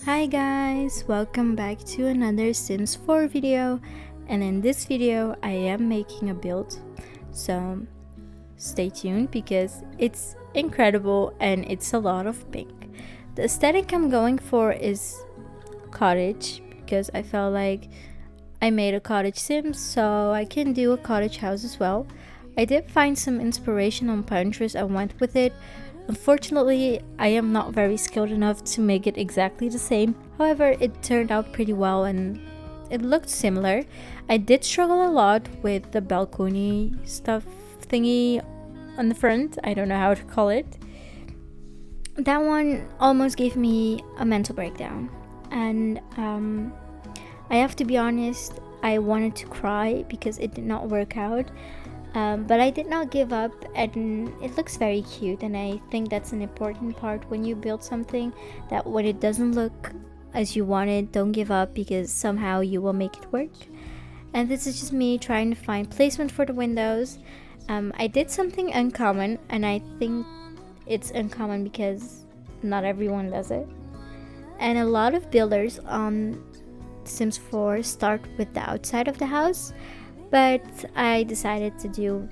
Hi guys, welcome back to another Sims 4 video, and in this video I am making a build, so stay tuned because it's incredible and it's a lot of pink. The aesthetic I'm going for is cottage because I felt like I made a cottage sim, so I can do a cottage house as well. I did find some inspiration on Pinterest and went with it. Unfortunately, I am not very skilled enough to make it exactly the same. However, it turned out pretty well and it looked similar. I did struggle a lot with the balcony stuff thingy on the front. I don't know how to call it. That one almost gave me a mental breakdown. And I have to be honest, I wanted to cry because it did not work out. But I did not give up, and it looks very cute, and I think that's an important part when you build something, that when it doesn't look as you wanted, don't give up because somehow you will make it work. And this is just me trying to find placement for the windows. I did something uncommon, and I think it's uncommon because not everyone does it. And a lot of builders on Sims 4 start with the outside of the house, but I decided to do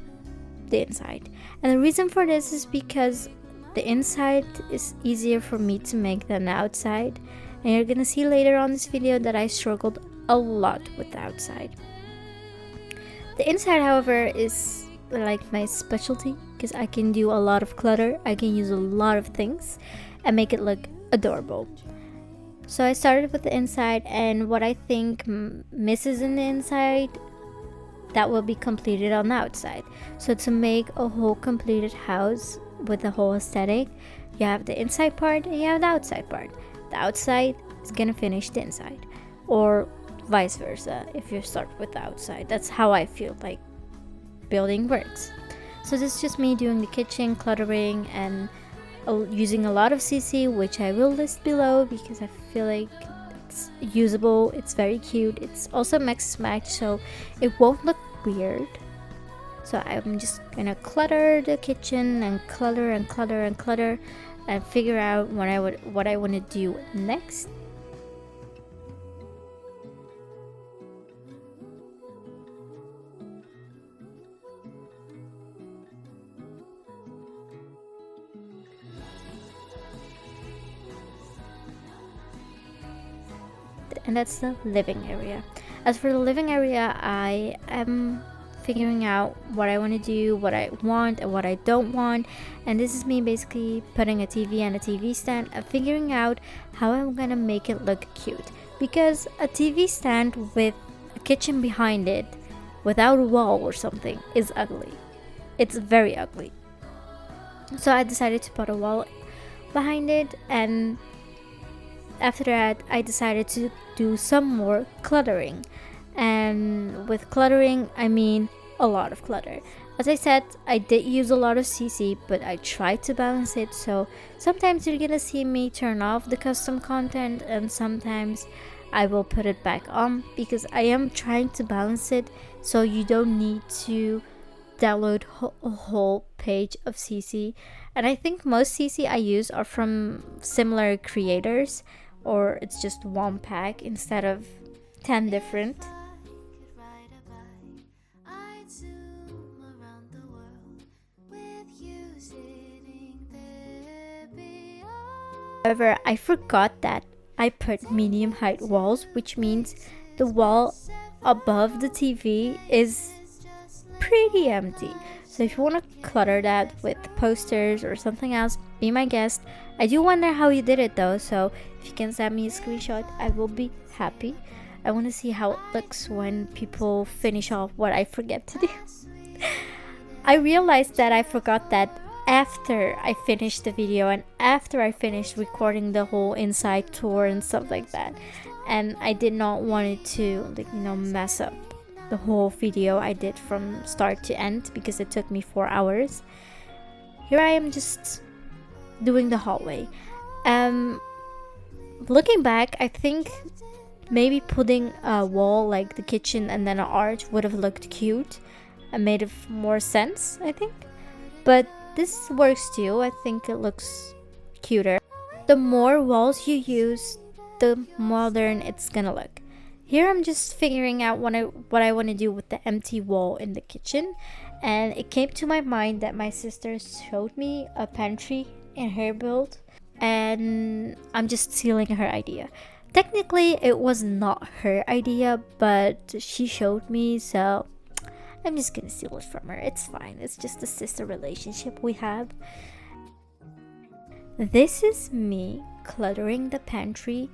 the inside. And the reason for this is because the inside is easier for me to make than the outside. And you're gonna see later on this video that I struggled a lot with the outside. The inside, however, is like my specialty because I can do a lot of clutter, I can use a lot of things and make it look adorable. So I started with the inside, and what I think misses in the inside, that will be completed on the outside. So to make a whole completed house with the whole aesthetic, you have the inside part and you have the outside part. The outside is gonna finish the inside, or vice versa if you start with the outside. That's how I feel like building works. So this is just me doing the kitchen, cluttering, and using a lot of CC, which I will list below because I feel like it's usable, it's very cute, it's also mix match, so it won't look weird. So I'm just gonna clutter the kitchen and clutter and clutter and clutter and figure out what I want to do next. And that's the living area. As for the living area, I am figuring out what I want to do, what I want and what I don't want. And this is me basically putting a TV and a TV stand and figuring out how I'm gonna make it look cute. Because a TV stand with a kitchen behind it without a wall or something is ugly. It's very ugly. So I decided to put a wall behind it, and after that I decided to do some more cluttering. And with cluttering I mean a lot of clutter. As I said, I did use a lot of CC, but I tried to balance it, so sometimes you're gonna see me turn off the custom content and sometimes I will put it back on because I am trying to balance it so you don't need to download a whole page of CC. And I think most CC I use are from similar creators, or it's just one pack instead of 10 different. However, I forgot that I put medium height walls, which means the wall above the TV is pretty empty. So if you want to clutter that with posters or something else, be my guest. I do wonder how you did it though, so if you can send me a screenshot, I will be happy. I want to see how it looks when people finish off what I forget to do. I realized that I forgot that after I finished the video and after I finished recording the whole inside tour and stuff like that. And I did not want it to mess up the whole video I did from start to end because it took me 4 hours. Here I am just doing the hallway. Looking back, I think maybe putting a wall like the kitchen and then an arch would have looked cute and made it more sense, I think. But this works too. I think it looks cuter. The more walls you use, the modern it's gonna look. Here I'm just figuring out what I want to do with the empty wall in the kitchen, and it came to my mind that my sister showed me a pantry in her build, and I'm just stealing her idea. Technically it was not her idea, but she showed me, so I'm just gonna steal it from her. It's fine, it's just a sister relationship we have. This is me cluttering the pantry,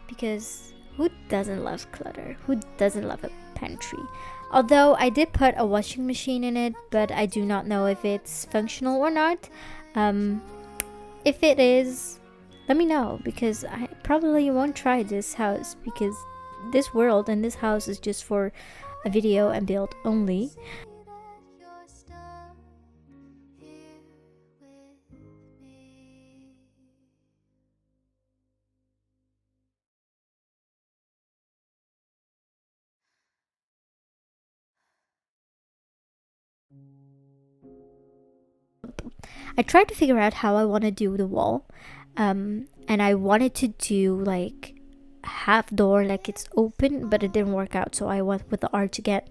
because who doesn't love clutter? Who doesn't love a pantry? Although I did put a washing machine in it, but I do not know if it's functional or not. If it is, let me know, because I probably won't try this house, because this world and this house is just for a video and build only. I tried to figure out how I want to do the wall, and I wanted to do like half door, like it's open, but it didn't work out, so I went with the arch again.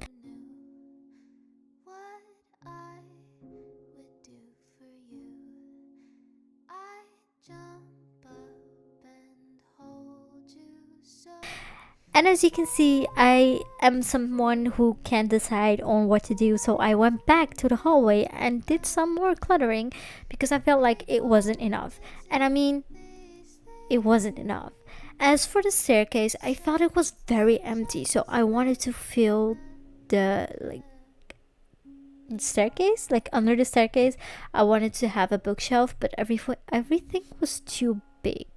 And as you can see, I am someone who can't decide on what to do, so I went back to the hallway and did some more cluttering because I felt like it wasn't enough. And I mean, it wasn't enough. As for the staircase, I felt it was very empty, so I wanted to fill the staircase, like under the staircase. I wanted to have a bookshelf, but everything was too big,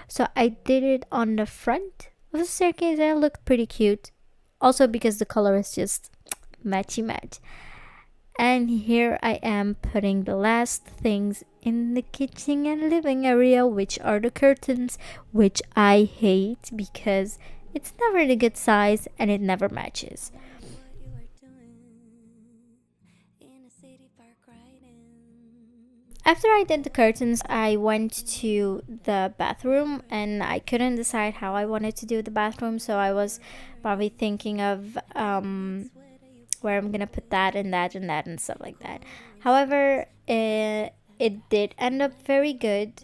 so I did it on the front of the staircase, and it looked pretty cute, also because the color is just matchy match. And here I am putting the last things in the kitchen and living area, which are the curtains, which I hate because it's never the good size and it never matches. After I did the curtains, I went to the bathroom, and I couldn't decide how I wanted to do the bathroom, so I was probably thinking of where I'm gonna put that and that and that and stuff like that. However, it did end up very good.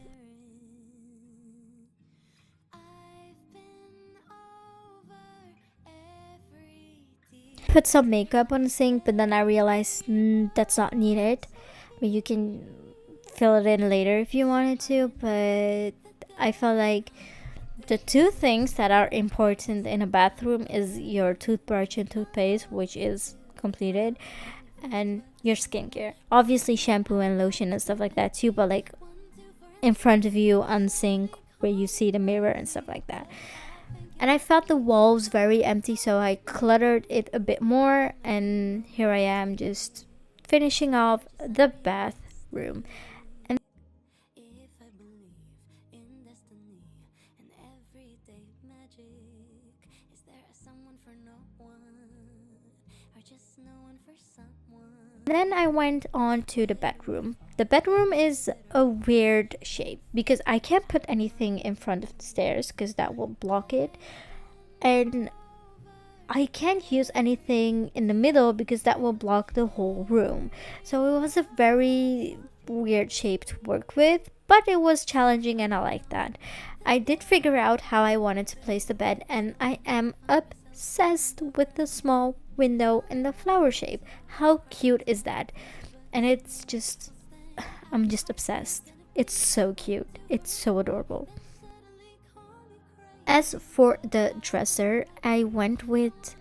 Put some makeup on the sink, but then I realized that's not needed. I mean, you can fill it in later if you wanted to, but I felt like the two things that are important in a bathroom is your toothbrush and toothpaste, which is completed, and your skincare. Obviously shampoo and lotion and stuff like that too, but like in front of you on sink where you see the mirror and stuff like that. And I felt the walls very empty, so I cluttered it a bit more, and here I am just finishing off the bathroom. And then I went on to the bedroom. The bedroom is a weird shape because I can't put anything in front of the stairs because that will block it. And I can't use anything in the middle because that will block the whole room. So it was a very weird shape to work with, but it was challenging and I like that. I did figure out how I wanted to place the bed, and I am obsessed with the small window in the flower shape. How cute is that? And it's just, I'm just obsessed. It's so cute. It's so adorable. As for the dresser, I went with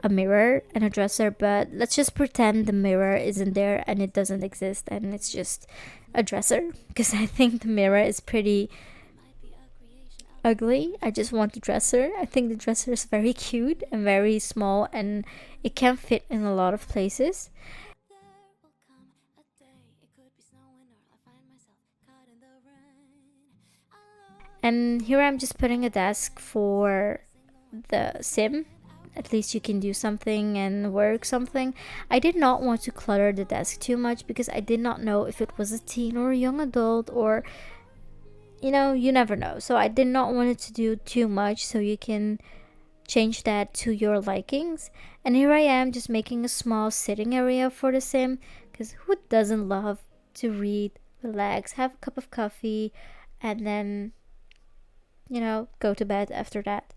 a mirror and a dresser, but let's just pretend the mirror isn't there and it doesn't exist and it's just a dresser, because I think the mirror is pretty ugly. I just want the dresser. I think the dresser is very cute and very small, and it can fit in a lot of places. And here I'm just putting a desk for the sim. At least you can do something and work something. I did not want to clutter the desk too much because I did not know if it was a teen or a young adult, or you know, you never know. So I did not want it to do too much, so you can change that to your likings. And here I am just making a small sitting area for the sim, because who doesn't love to read, relax, have a cup of coffee, and then, you know, go to bed after that.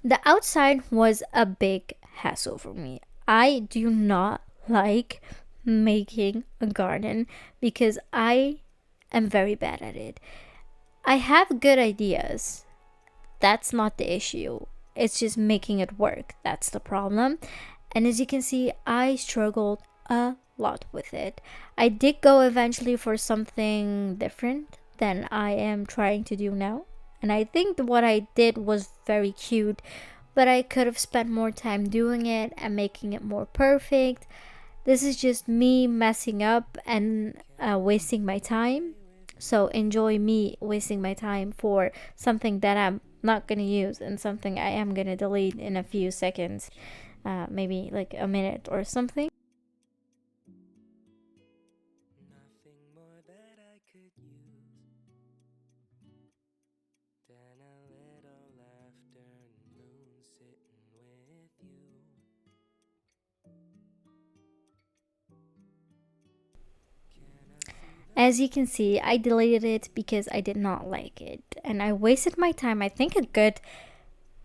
The outside was a big hassle for me. I do not like making a garden because I am very bad at it. I have good ideas. That's not the issue. It's just making it work. That's the problem. And as you can see, I struggled a lot with it. I did go eventually for something different than I am trying to do now. And I think what I did was very cute, but I could have spent more time doing it and making it more perfect. This is just me messing up and wasting my time. So enjoy me wasting my time for something that I'm not gonna use and something I am gonna delete in a few seconds, maybe like a minute or something. Nothing more that I could use than a little laughter and moon sitting with you. As you can see, I deleted it because I did not like it, and I wasted my time, I think a good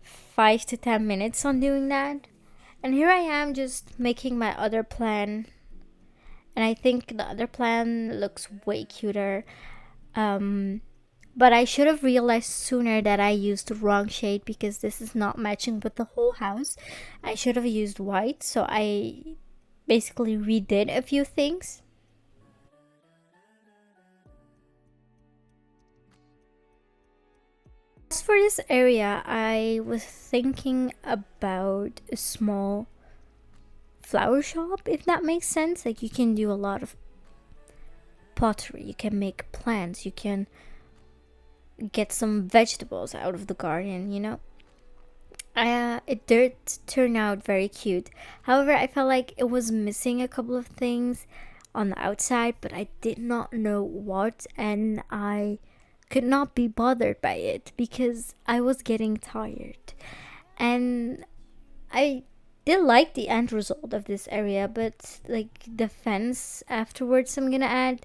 5 to 10 minutes on doing that. And here I am just making my other plan, and I think the other plan looks way cuter. Um, but I should have realized sooner that I used the wrong shade because this is not matching with the whole house. I should have used white, so I basically redid a few things. As for this area, I was thinking about a small flower shop, if that makes sense. Like, you can do a lot of pottery, you can make plants, you can get some vegetables out of the garden, you know. It did turn out very cute. However, I felt like it was missing a couple of things on the outside, but I did not know what, and I could not be bothered by it because I was getting tired. And I did like the end result of this area, but like the fence afterwards I'm gonna add,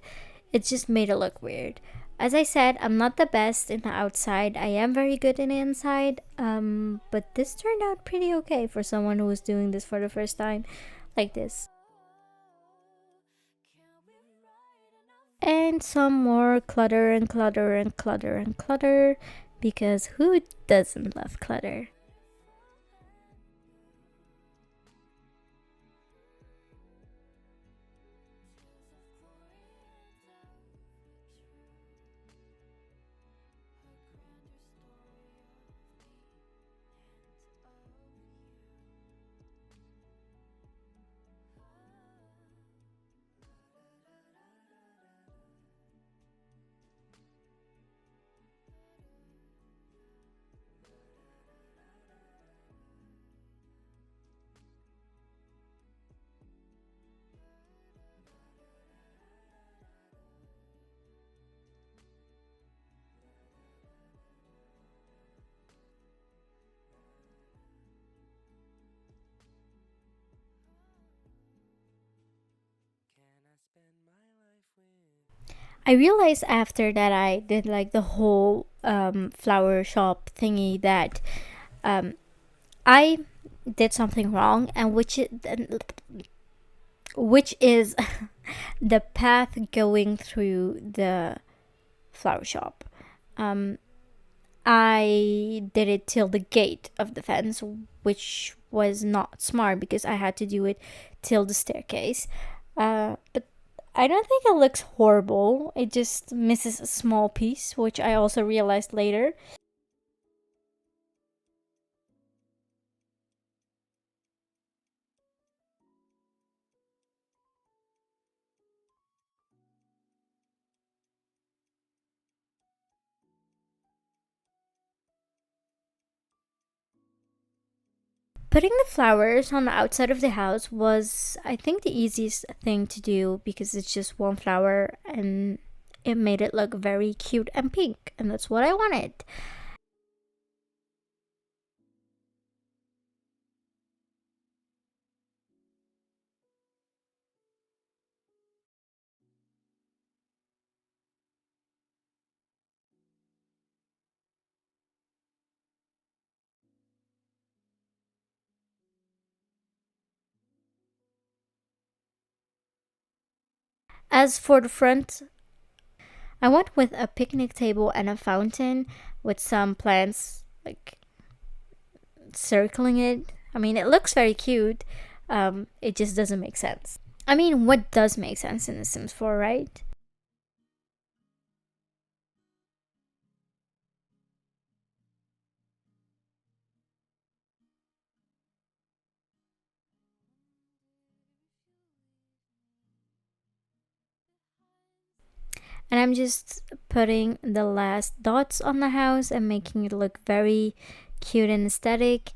it just made it look weird. As I said, I'm not the best in the outside. I am very good in the inside. But this turned out pretty okay for someone who was doing this for the first time like this. And some more clutter and clutter and clutter and clutter, because who doesn't love clutter? Can I spend my life with? I realized after that I did like the whole flower shop thingy that um, I did something wrong, and which is the path going through the flower shop. Um, I did it till the gate of the fence, which was not smart because I had to do it till the staircase. But I don't think it looks horrible. It just misses a small piece, which I also realized later. Putting the flowers on the outside of the house was, I think, the easiest thing to do because it's just one flower and it made it look very cute and pink, and that's what I wanted. As for the front, I went with a picnic table and a fountain with some plants like circling it. I mean, it looks very cute. It just doesn't make sense. I mean, what does make sense in The Sims 4, right? And I'm just putting the last dots on the house and making it look very cute and aesthetic.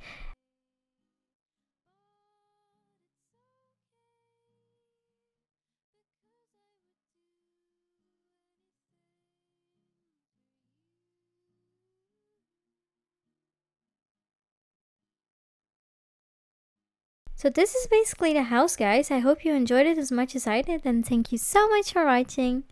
So this is basically the house, guys. I hope you enjoyed it as much as I did, and thank you so much for watching.